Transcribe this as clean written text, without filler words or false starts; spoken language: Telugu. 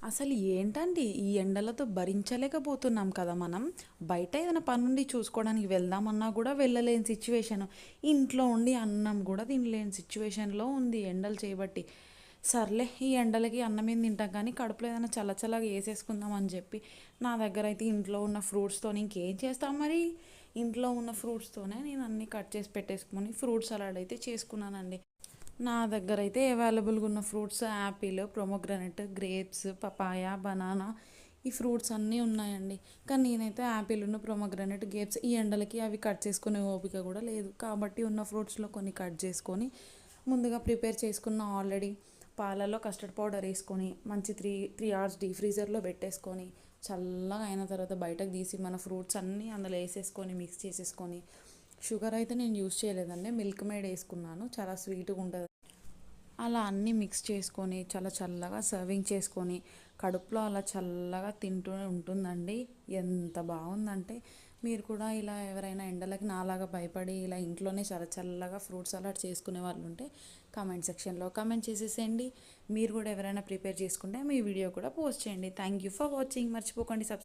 అసలు ఏంటండి ఈ ఎండలతో భరించలేకపోతున్నాం కదా మనం. బయట ఏదైనా పనుండి చూసుకోవడానికి వెళ్దామన్నా కూడా వెళ్ళలేని సిచ్యువేషన్. ఇంట్లో ఉండి అన్నం కూడా తినలేని సిచ్యువేషన్లో ఉంది ఎండలు చేయబట్టి. సర్లే ఈ ఎండలకి అన్నం ఏం తింటాం కానీ కడుపులో ఏదైనా చల్లచల్లగా వేసేసుకుందాం అని చెప్పి నా దగ్గర అయితే ఇంట్లో ఉన్న ఫ్రూట్స్తో ఇంకేం చేస్తాం మరి. ఇంట్లో ఉన్న ఫ్రూట్స్తోనే నేను అన్నీ కట్ చేసి పెట్టేసుకొని ఫ్రూట్ సలాడ్ అయితే చేసుకున్నానండి. నా దగ్గర అయితే అవైలబుల్గా ఉన్న fruits apple, pomegranate, grapes, papaya, banana ఈ ఫ్రూట్స్ అన్నీ ఉన్నాయండి. కానీ నేనైతే యాపిల్ను, ప్రొమోగ్రానైట్, గ్రేప్స్ ఈ ఎండలకి అవి కట్ చేసుకునే ఓపిక కూడా లేదు. కాబట్టి ఉన్న ఫ్రూట్స్లో కొన్ని కట్ చేసుకొని ముందుగా ప్రిపేర్ చేసుకున్న ఆల్రెడీ పాలలో కస్టర్డ్ పౌడర్ వేసుకొని మంచి త్రీ అవర్స్ డీప్ ఫ్రీజర్లో పెట్టేసుకొని చల్లగా అయిన తర్వాత బయటకు తీసి మన ఫ్రూట్స్ అన్నీ అందులో వేసేసుకొని మిక్స్ చేసేసుకొని షుగర్ అయితే నేను యూస్ చేయలేదండి, మిల్క్ మేడ్ వేసుకున్నాను, చాలా స్వీట్గా ఉంటుంది. అలా అన్నీ మిక్స్ చేసుకొని చాలా చల్లగా సర్వింగ్ చేసుకొని కడుపులో అలా చల్లగా తింటూ ఉంటుందండి. ఎంత బాగుందంటే మీరు కూడా ఇలా ఎవరైనా ఎండలకి నాలాగా భయపడి ఇలా ఇంట్లోనే చాలా చల్లగా ఫ్రూట్ సలాడ్ చేసుకునే వాళ్ళు ఉంటే కామెంట్ సెక్షన్లో కామెంట్ చేసేసేయండి. మీరు కూడా ఎవరైనా ప్రిపేర్ చేసుకుంటే మీ వీడియో కూడా పోస్ట్ చేయండి. Thank you for watching. మర్చిపోకండి